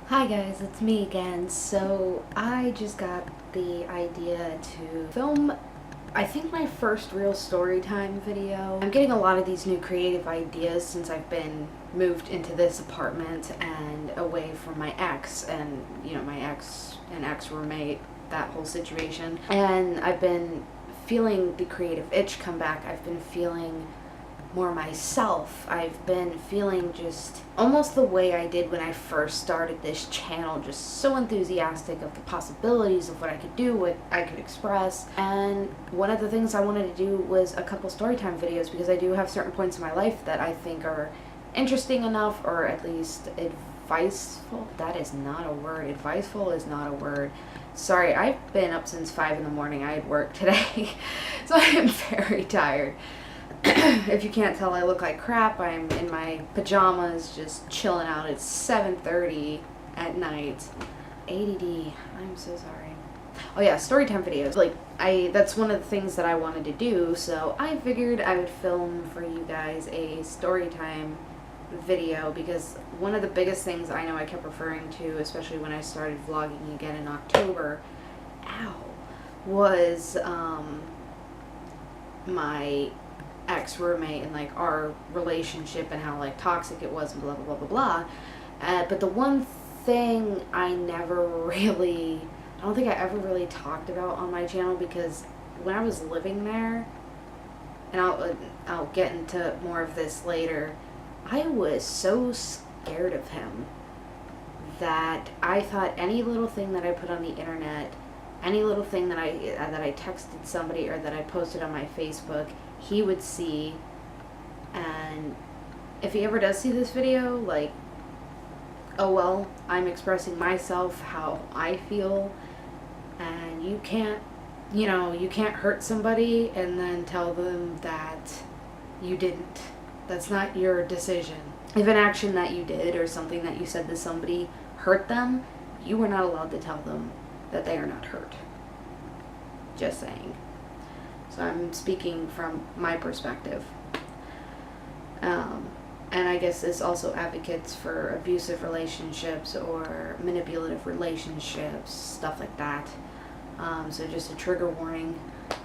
Hi guys, it's me again. So I just got the idea to film, I think, my first real story time video. I'm getting a lot of these new creative ideas since I've been moved into this apartment and away from my ex and, my ex and ex-roommate, that whole situation. And I've been feeling the creative itch come back. I've been feeling more myself. I've been feeling just almost the way I did when I first started this channel, just so enthusiastic of the possibilities of what I could do, what I could express. And one of the things I wanted to do was a couple storytime videos, because I do have certain points in my life that I think are interesting enough, or at least adviceful. That is not a word. Adviceful is not a word. Sorry, I've been up since 5 in the morning. I had work today, so I am very tired. If you can't tell, I look like crap. I'm in my pajamas just chilling out. It's 7:30 at night. ADD. I'm so sorry. Oh yeah, storytime videos. That's one of the things that I wanted to do, so I figured I would film for you guys a storytime video, because one of the biggest things I know I kept referring to, especially when I started vlogging again in October, was my ex-roommate and our relationship and how toxic it was and blah blah blah blah blah. But the one thing I don't think I ever really talked about on my channel, because when I was living there, and I'll get into more of this later, I was so scared of him that I thought any little thing that I put on the internet, any little thing that I texted somebody or that I posted on my Facebook, he would see. And if he ever does see this video, oh well, I'm expressing myself, how I feel, and you can't hurt somebody and then tell them that you didn't. That's not your decision. If an action that you did or something that you said to somebody hurt them, you were not allowed to tell them that they are not hurt. Just saying. So I'm speaking from my perspective. And I guess this also advocates for abusive relationships or manipulative relationships, stuff like that. So just a trigger warning,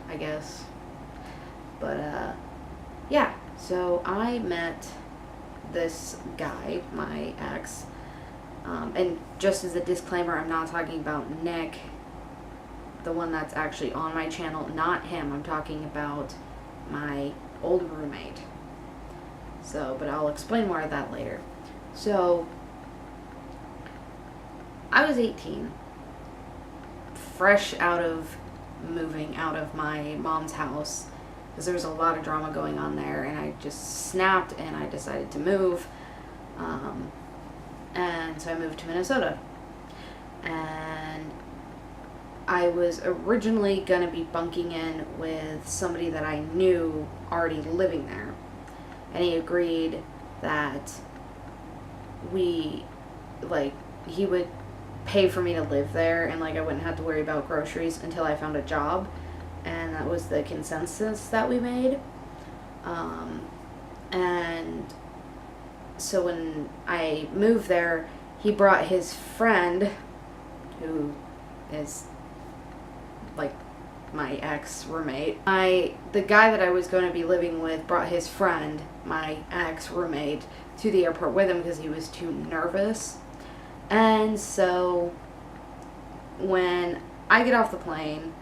I guess. But yeah, so I met this guy, my ex, and just as a disclaimer, I'm not talking about Nick, the one that's actually on my channel, not him. I'm talking about my old roommate. So, but I'll explain more of that later. So, I was 18, fresh out of moving out of my mom's house, because there was a lot of drama going on there, and I just snapped and I decided to move. And so I moved to Minnesota. And I was originally going to be bunking in with somebody that I knew already living there. And he agreed that he would pay for me to live there, and I wouldn't have to worry about groceries until I found a job. And that was the consensus that we made. And so when I moved there, he brought his friend, who is my ex-roommate. The guy that I was going to be living with brought his friend, my ex-roommate, to the airport with him because he was too nervous. And so when I get off the plane,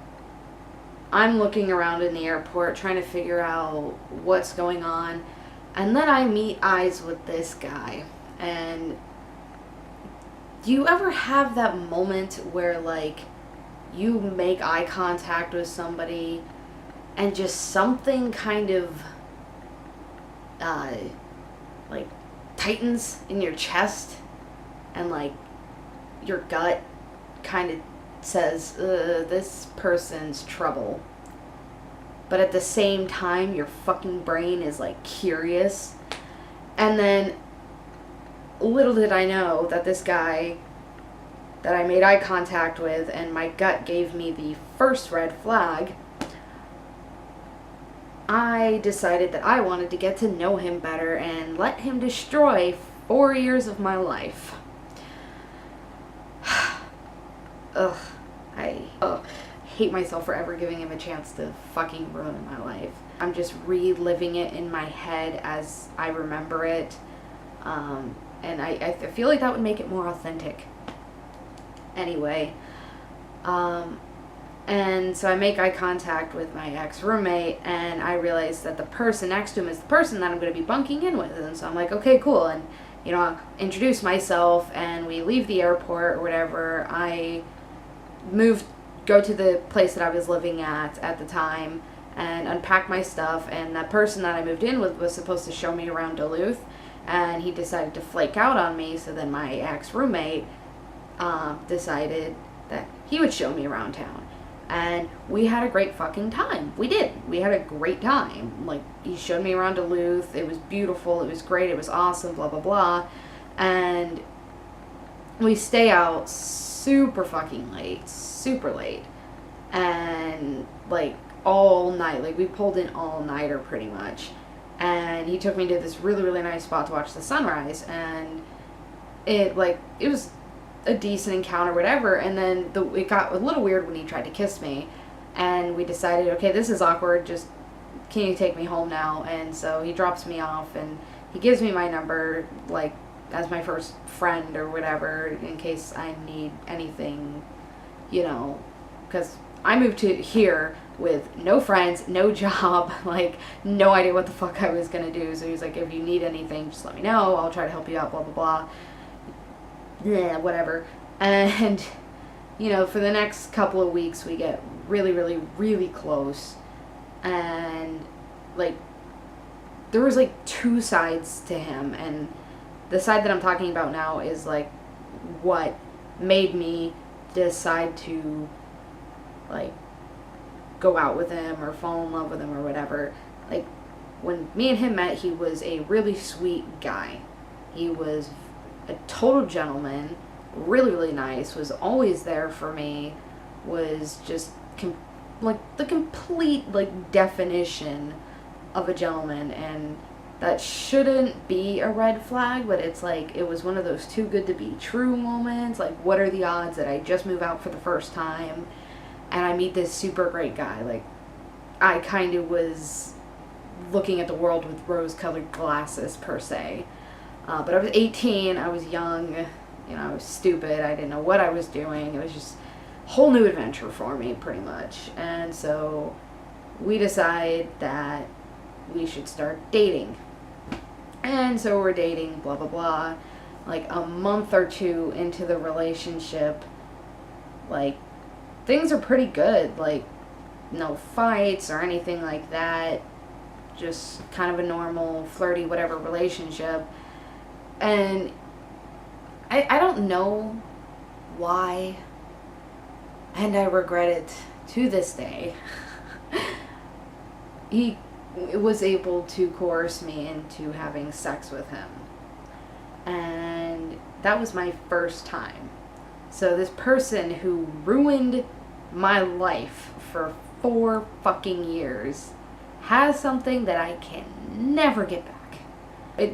I'm looking around in the airport trying to figure out what's going on, and then I meet eyes with this guy. And do you ever have that moment where you make eye contact with somebody and just something kind of tightens in your chest, and your gut kind of says, this person's trouble, but at the same time your fucking brain is curious? And then little did I know that this guy that I made eye contact with and my gut gave me the first red flag, I decided that I wanted to get to know him better and let him destroy 4 years of my life. ugh, I hate myself for ever giving him a chance to fucking ruin my life. I'm just reliving it in my head as I remember it. And I feel like that would make it more authentic. Anyway, and so I make eye contact with my ex-roommate, and I realize that the person next to him is the person that I'm going to be bunking in with. And so I'm like, okay, cool. And, you know, I'll introduce myself, and we leave the airport or whatever. I go to the place that I was living at the time, and unpack my stuff. And that person that I moved in with was supposed to show me around Duluth, and he decided to flake out on me. So then my ex-roommate decided that he would show me around town. And we had a great fucking time. We did. We had a great time. Like, he showed me around Duluth. It was beautiful. It was great. It was awesome, blah, blah, blah. And we stay out super fucking late. Super late. And, like, all night. Like, we pulled in all-nighter pretty much. And he took me to this really, really nice spot to watch the sunrise. And it was a decent encounter, whatever, and then it got a little weird when he tried to kiss me, and we decided, okay, this is awkward, just, can you take me home now? And so he drops me off, and he gives me my number, like, as my first friend or whatever, in case I need anything, you know, because I moved to here with no friends, no job, like, no idea what the fuck I was gonna do. So he was like, if you need anything, just let me know, I'll try to help you out, blah, blah, blah. Yeah, whatever. And, you know, for the next couple of weeks, we get really, really, really close. And, like, there was, like, two sides to him. And the side that I'm talking about now is, like, what made me decide to, like, go out with him or fall in love with him or whatever. Like, when me and him met, he was a really sweet guy. He was a total gentleman, really, really nice, was always there for me, was just, like, the complete, like, definition of a gentleman, and that shouldn't be a red flag, but it's like, it was one of those too good to be true moments. Like, what are the odds that I just move out for the first time, and I meet this super great guy? Like, I kind of was looking at the world with rose-colored glasses, per se. But I was 18, I was young, you know, I was stupid, I didn't know what I was doing. It was just a whole new adventure for me, pretty much. And so we decide that we should start dating. And so we're dating, blah, blah, blah. Like, a month or two into the relationship, like, things are pretty good. Like, no fights or anything like that. Just kind of a normal, flirty, whatever relationship. And I don't know why, and I regret it to this day. He was able to coerce me into having sex with him. And that was my first time. So this person who ruined my life for 4 fucking years has something that I can never get back.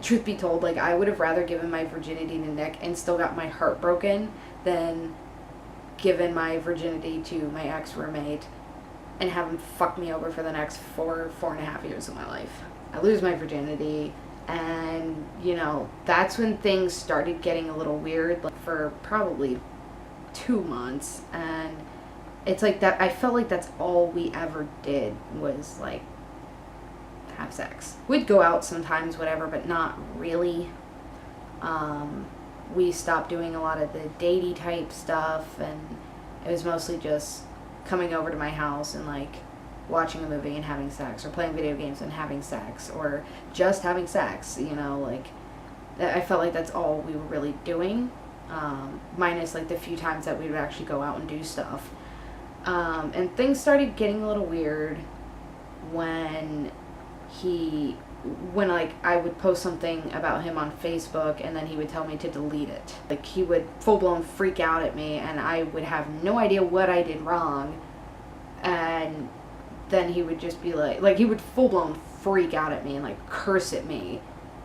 Truth be told, like, I would have rather given my virginity to Nick and still got my heart broken than given my virginity to my ex-roommate and have him fuck me over for the next 4.5 years of my life. I lose my virginity, and, you know, that's when things started getting a little weird, like, for probably 2 months, and it's like that, I felt like that's all we ever did was, like, have sex. We'd go out sometimes, whatever, but not really. We stopped doing a lot of the datey type stuff, and it was mostly just coming over to my house and, like, watching a movie and having sex, or playing video games and having sex, or just having sex, you know, like, I felt like that's all we were really doing, minus, like, the few times that we would actually go out and do stuff. And things started getting a little weird when like, I would post something about him on Facebook, and then he would tell me to delete it. Like, he would full-blown freak out at me, and I would have no idea what I did wrong, and then he would just be like, he would full-blown freak out at me and, like, curse at me,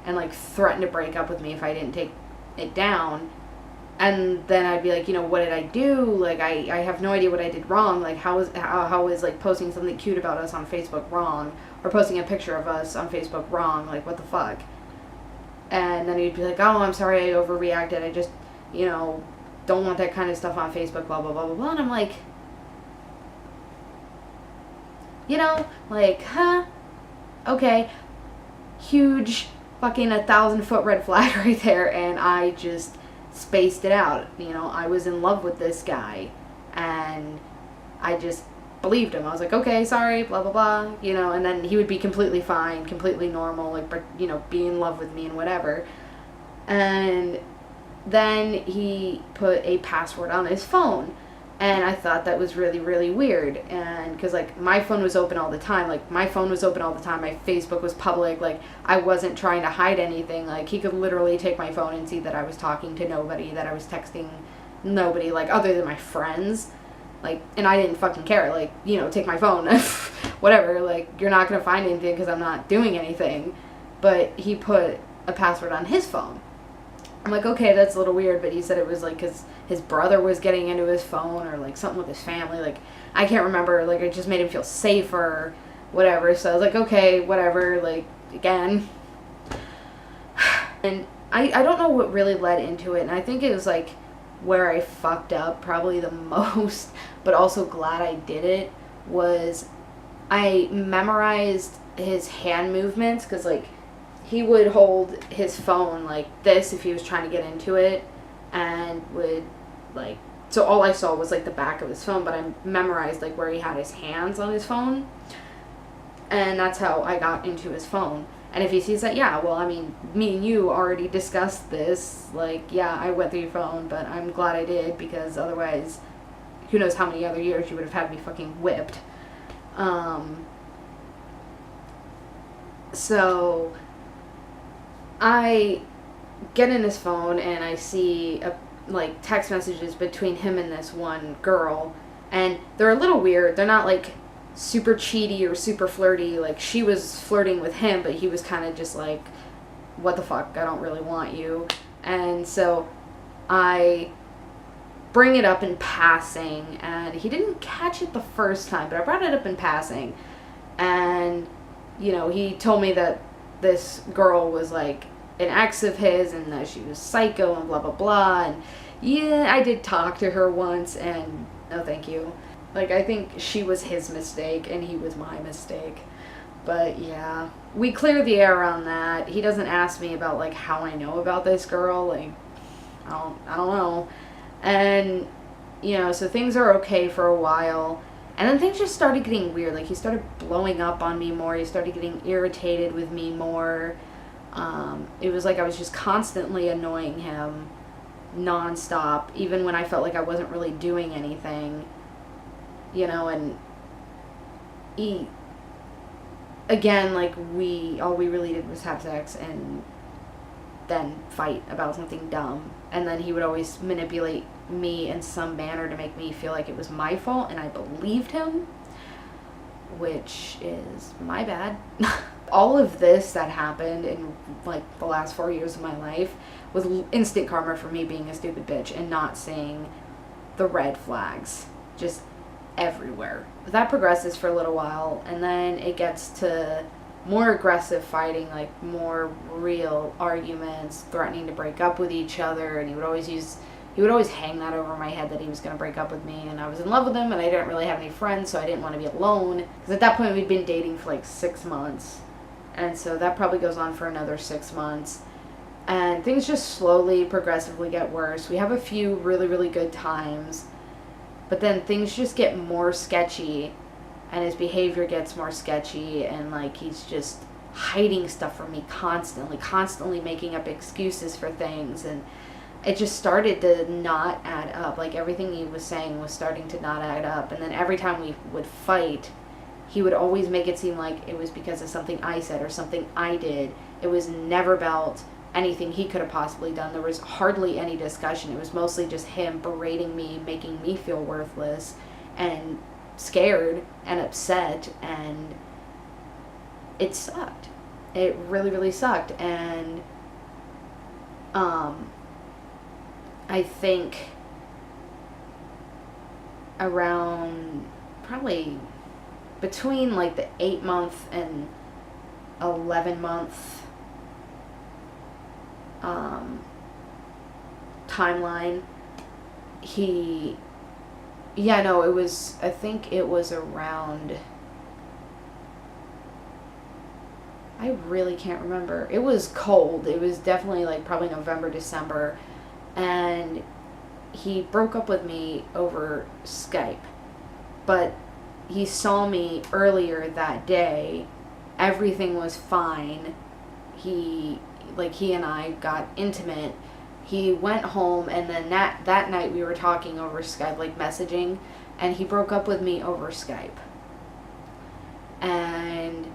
and, like, threaten to break up with me if I didn't take it down. And then I'd be like, you know, what did I do? Like, I have no idea what I did wrong. Like, how is like posting something cute about us on Facebook wrong, or posting a picture of us on Facebook wrong? Like, what the fuck? And then he'd be like, oh, I'm sorry, I overreacted. I just, you know, don't want that kind of stuff on Facebook, blah, blah, blah, blah, blah. And I'm like, you know, like, huh? Okay. Huge fucking 1,000-foot red flag right there. And I just spaced it out. You know, I was in love with this guy. And I just believed him. I was like, okay, sorry, blah, blah, blah. You know, and then he would be completely fine, completely normal, like, you know, be in love with me and whatever. And then he put a password on his phone. And I thought that was really, really weird. And because, like, my phone was open all the time. Like, my phone was open all the time. My Facebook was public. Like, I wasn't trying to hide anything. Like, he could literally take my phone and see that I was talking to nobody, that I was texting nobody, like, other than my friends. Like, and I didn't fucking care. Like, you know, take my phone. Whatever. Like, you're not going to find anything because I'm not doing anything. But he put a password on his phone. I'm like, okay, that's a little weird, but he said it was, like, because his brother was getting into his phone, or, like, something with his family. Like, I can't remember. Like, it just made him feel safer, whatever. So I was like, okay, whatever, like, again. And I don't know what really led into it, and I think it was, like, where I fucked up probably the most, but also glad I did it, was I memorized his hand movements, because, like, he would hold his phone like this if he was trying to get into it, and would, like, so all I saw was, like, the back of his phone, but I memorized, like, where he had his hands on his phone, and that's how I got into his phone. And if he sees that, yeah, well, I mean, me and you already discussed this, like, yeah, I went through your phone, but I'm glad I did, because otherwise, who knows how many other years you would have had me fucking whipped. So I get in his phone and I see like text messages between him and this one girl, and they're a little weird. They're not like super cheaty or super flirty. Like, she was flirting with him, but he was kind of just like, what the fuck, I don't really want you. And so I bring it up in passing, and he didn't catch it the first time, but I brought it up in passing, and, you know, he told me that this girl was, like, an ex of his, and that she was psycho, and blah, blah, blah, and, yeah, I did talk to her once, and no thank you. Like, I think she was his mistake, and he was my mistake. But, yeah. We clear the air on that. He doesn't ask me about, like, how I know about this girl. Like, I don't know. And, you know, so things are okay for a while. And then things just started getting weird. Like, he started blowing up on me more. He started getting irritated with me more. It was like I was just constantly annoying him nonstop, even when I felt like I wasn't really doing anything. You know, and he, again, like, all we really did was have sex and then fight about something dumb. And then he would always manipulate me in some manner to make me feel like it was my fault, and I believed him, which is my bad. All of this that happened in, like, the last 4 years of my life was instant karma for me being a stupid bitch and not seeing the red flags just everywhere. That progresses for a little while, and then it gets to more aggressive fighting, like more real arguments, threatening to break up with each other, and he would always hang that over my head that he was going to break up with me, and I was in love with him, and I didn't really have any friends, so I didn't want to be alone, because at that point we'd been dating for like 6 months, and so that probably goes on for another 6 months, and things just slowly, progressively get worse. We have a few really, really good times, but then things just get more sketchy, and his behavior gets more sketchy, and, like, he's just hiding stuff from me constantly making up excuses for things, and it just started to not add up. Like, everything he was saying was starting to not add up, and then every time we would fight, he would always make it seem like it was because of something I said or something I did. It was never about anything he could have possibly done. There was hardly any discussion. It was mostly just him berating me, making me feel worthless and scared and upset, and it sucked. It really, really sucked. And I think around probably between like the 8-month and 11-month timeline, it was, I think it was around, I really can't remember. It was cold. It was definitely like probably November, December. And he broke up with me over Skype. But he saw me earlier that day. Everything was fine. He and I got intimate. He went home, and then that night we were talking over Skype, like messaging, and he broke up with me over Skype. And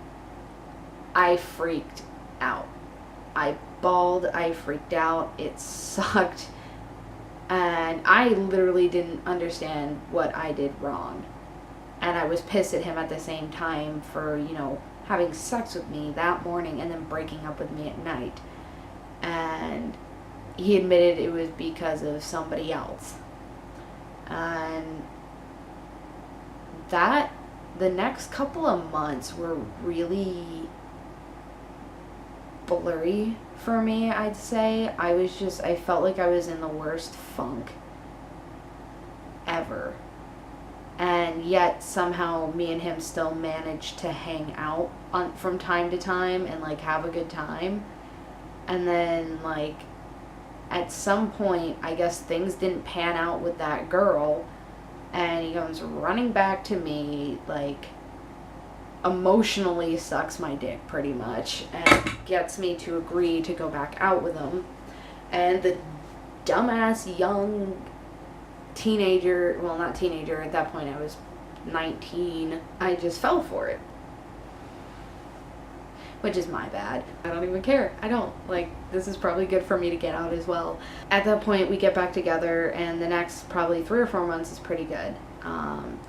I freaked out. I bawled, I freaked out, it sucked, and I literally didn't understand what I did wrong. And I was pissed at him at the same time for, having sex with me that morning and then breaking up with me at night. And he admitted it was because of somebody else. And the next couple of months were really blurry for me, I'd say. I felt like I was in the worst funk ever. And yet somehow me and him still managed to hang out from time to time and like have a good time. And then like at some point, I guess things didn't pan out with that girl, and he comes running back to me, like emotionally sucks my dick pretty much and gets me to agree to go back out with him. And the dumbass young teenager, well, not teenager, at that point I was 19, I just fell for it. Which is my bad. I don't even care. I don't. This is probably good for me to get out as well. At that point, we get back together, and the next probably 3 or 4 months is pretty good.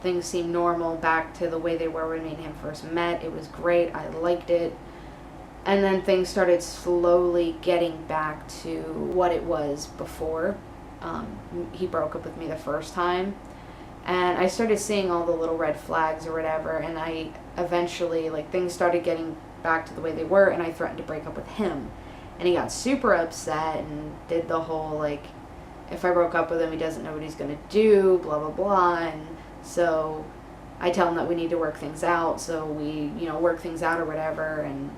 Things seem normal, back to the way they were when me and him first met. It was great. I liked it. And then things started slowly getting back to what it was before. He broke up with me the first time. And I started seeing all the little red flags or whatever, and I eventually, things started getting back to the way they were, and I threatened to break up with him. And he got super upset and did the whole, if I broke up with him, he doesn't know what he's going to do, blah, blah, blah. And so I tell him that we need to work things out, so we, work things out or whatever. And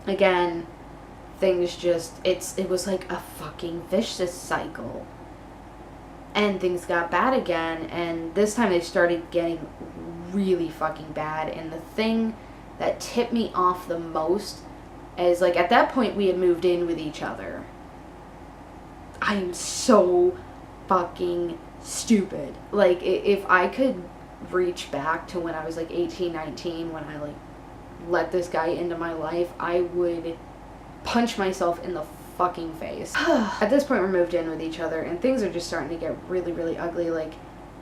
again, things just, it was like a fucking vicious cycle. And things got bad again, and this time they started getting really fucking bad. And the thing that tipped me off the most is, at that point we had moved in with each other. I am so fucking stupid. If I could reach back to when I was 18, 19, when I let this guy into my life, I would punch myself in the fucking face. At this point we're moved in with each other, and things are just starting to get really, really ugly.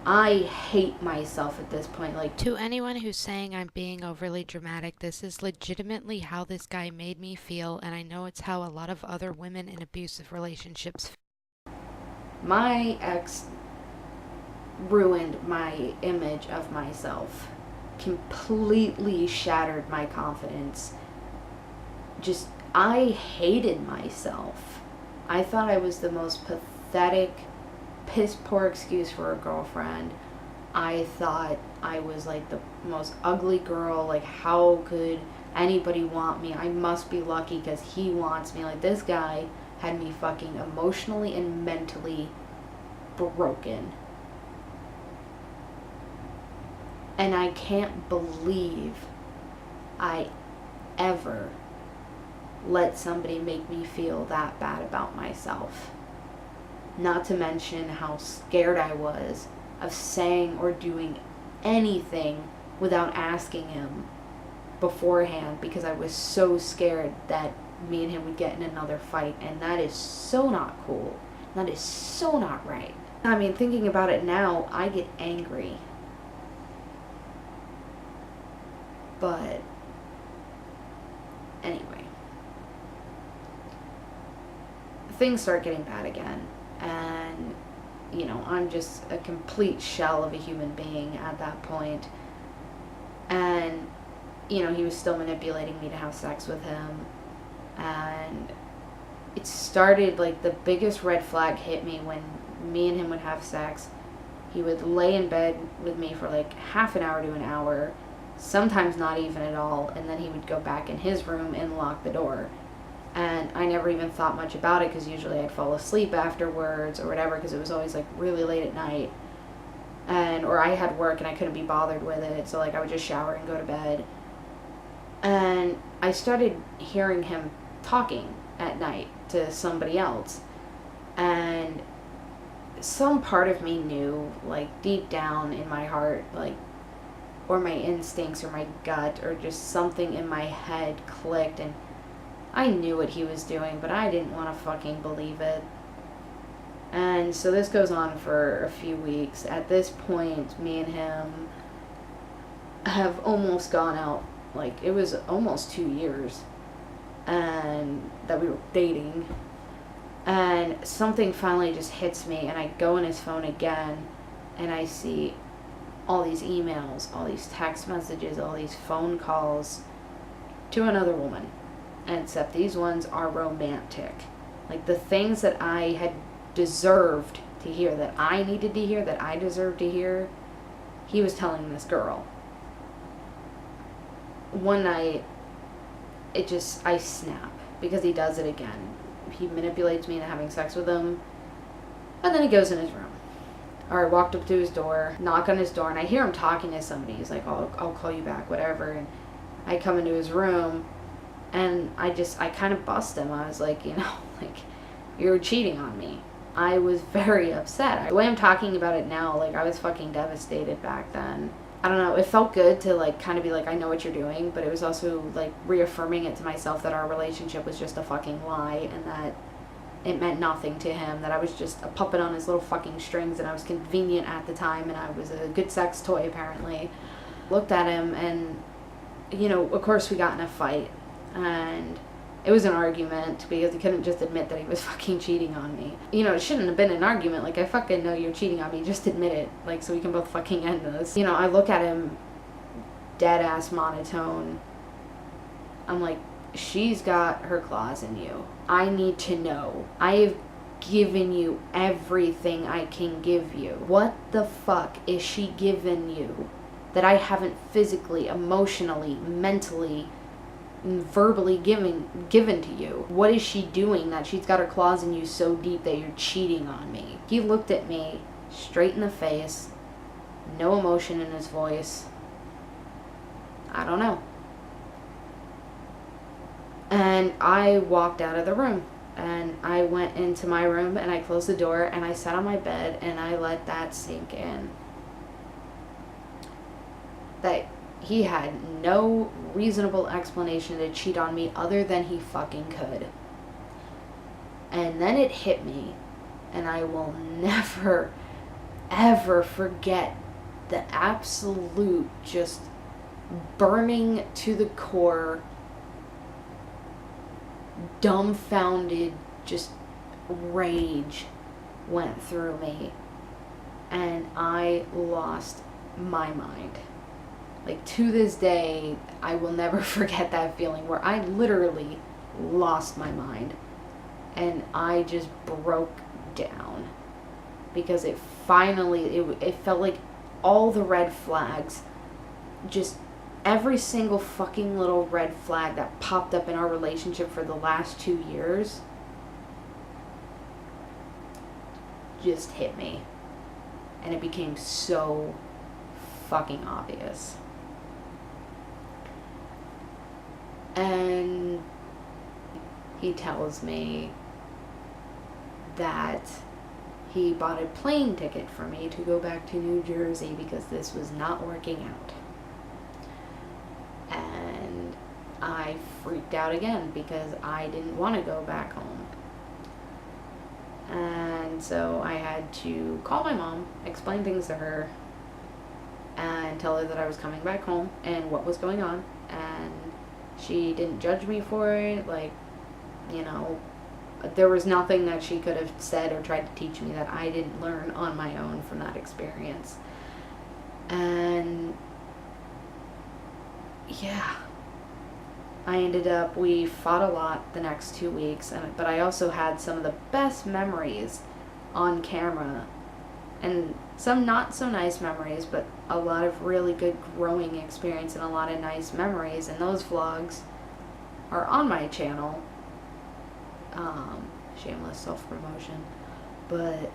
I hate myself at this point. To anyone who's saying I'm being overly dramatic, this is legitimately how this guy made me feel, and I know it's how a lot of other women in abusive relationships feel. My ex ruined my image of myself, completely shattered my confidence. I hated myself. I thought I was the most pathetic, piss poor excuse for a girlfriend. I thought I was the most ugly girl. How could anybody want me? I must be lucky because he wants me. This guy had me fucking emotionally and mentally broken. And I can't believe I ever let somebody make me feel that bad about myself. Not to mention how scared I was of saying or doing anything without asking him beforehand, because I was so scared that me and him would get in another fight, and that is so not cool. That is so not right. I mean, thinking about it now, I get angry. But anyway, things start getting bad again, and, you know, I'm just a complete shell of a human being at that point. And, you know, he was still manipulating me to have sex with him. And it started, like, the biggest red flag hit me when me and him would have sex. He would lay in bed with me for like half an hour to an hour, sometimes not even at all, and then he would go back in his room and lock the door. And I never even thought much about it, because usually I'd fall asleep afterwards or whatever, because it was always like really late at night. And, or I had work and I couldn't be bothered with it, so like I would just shower and go to bed. And I started hearing him talking at night to somebody else. And some part of me knew, like deep down in my heart, like, or my instincts or my gut or just something in my head clicked, and I knew what he was doing, but I didn't want to fucking believe it. And so this goes on for a few weeks. At this point, me and him have almost gone out, like it was almost 2 years and that we were dating. And something finally just hits me, and I go in his phone again, and I see all these emails, all these text messages, all these phone calls to another woman. And except these ones are romantic. Like the things that I had deserved to hear, that I needed to hear, that I deserved to hear, he was telling this girl. One night, I snap, because he does it again. He manipulates me into having sex with him, and then he goes in his room. Or I walked up to his door, knock on his door, and I hear him talking to somebody. He's like, I'll call you back, whatever. And I come into his room, and I kind of bust him. I was like, you know, like, you're cheating on me. I was very upset. The way I'm talking about it now, like, I was fucking devastated back then. I don't know, it felt good to, like, kind of be like, I know what you're doing, but it was also, like, reaffirming it to myself that our relationship was just a fucking lie, and that it meant nothing to him, that I was just a puppet on his little fucking strings, and I was convenient at the time, and I was a good sex toy, apparently. Looked at him, and, you know, of course we got in a fight, and it was an argument, because he couldn't just admit that he was fucking cheating on me. You know, it shouldn't have been an argument. Like, I fucking know you're cheating on me. Just admit it. Like, so we can both fucking end this. You know, I look at him, dead-ass monotone. I'm like, she's got her claws in you. I need to know. I have given you everything I can give you. What the fuck is she giving you that I haven't physically, emotionally, mentally, verbally given to you? What is she doing that she's got her claws in you so deep that you're cheating on me? He looked at me straight in the face, no emotion in his voice. I don't know. And I walked out of the room, and I went into my room, and I closed the door, and I sat on my bed, and I let that sink in. That he had no reasonable explanation to cheat on me other than he fucking could. And then it hit me, and I will never, ever forget the absolute just burning to the core, dumbfounded, just rage went through me, and I lost my mind. Like, to this day, I will never forget that feeling where I literally lost my mind, and I just broke down, because it finally, it felt like all the red flags, just every single fucking little red flag that popped up in our relationship for the last 2 years just hit me, and it became so fucking obvious. And he tells me that he bought a plane ticket for me to go back to New Jersey because this was not working out. And I freaked out again because I didn't want to go back home. And so I had to call my mom, explain things to her, and tell her that I was coming back home and what was going on. And she didn't judge me for it. Like, you know, There was nothing that she could have said or tried to teach me that I didn't learn on my own from that experience. And yeah, we fought a lot the next 2 weeks, but I also had some of the best memories on camera, and some not so nice memories, but a lot of really good growing experience and a lot of nice memories, and those vlogs are on my channel. Shameless self-promotion. But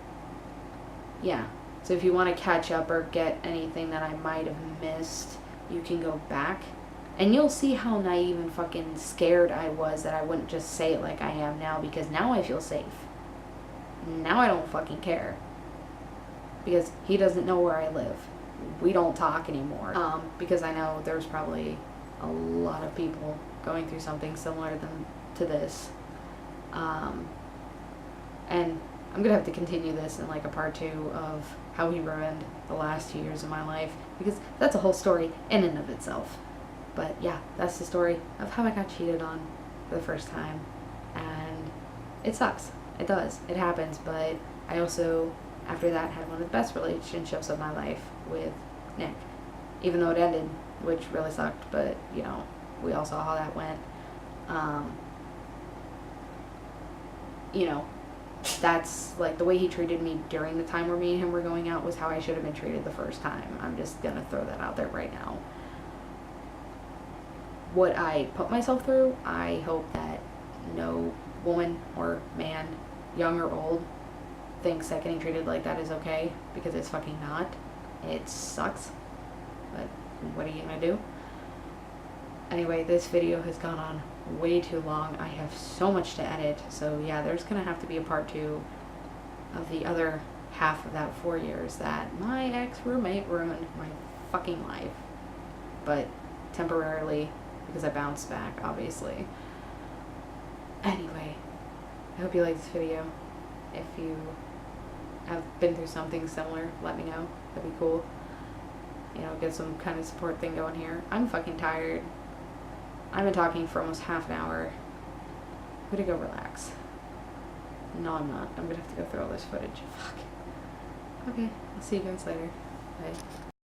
yeah, so if you want to catch up or get anything that I might have missed, you can go back and you'll see how naive and fucking scared I was that I wouldn't just say it like I am now, because now I feel safe. Now I don't fucking care, because he doesn't know where I live. We don't talk anymore, because I know there's probably a lot of people going through something similar to this. And I'm gonna have to continue this in like a part 2 of how he ruined the last 2 years of my life, because that's a whole story in and of itself. But yeah, that's the story of how I got cheated on for the first time. And it sucks. It does. It happens. But I also, after that, had one of the best relationships of my life with Nick. Even though it ended, which really sucked, but, you know, we all saw how that went. You know, that's like the way he treated me during the time where me and him were going out was how I should have been treated the first time. I'm just gonna throw that out there right now. What I put myself through, I hope that no woman or man, young or old, thinks that getting treated like that is okay, because it's fucking not. It sucks, but what are you gonna do? Anyway, this video has gone on way too long. I have so much to edit, so yeah, there's gonna have to be a part 2 of the other half of that 4 years that my ex-roommate ruined my fucking life. But temporarily, because I bounced back, obviously. Anyway, I hope you liked this video. If you have been through something similar, let me know. That'd be cool. You know, get some kind of support thing going here. I'm fucking tired. I've been talking for almost half an hour. I'm gonna go relax. No, I'm not. I'm gonna have to go through all this footage. Fuck. Okay, I'll see you guys later. Bye.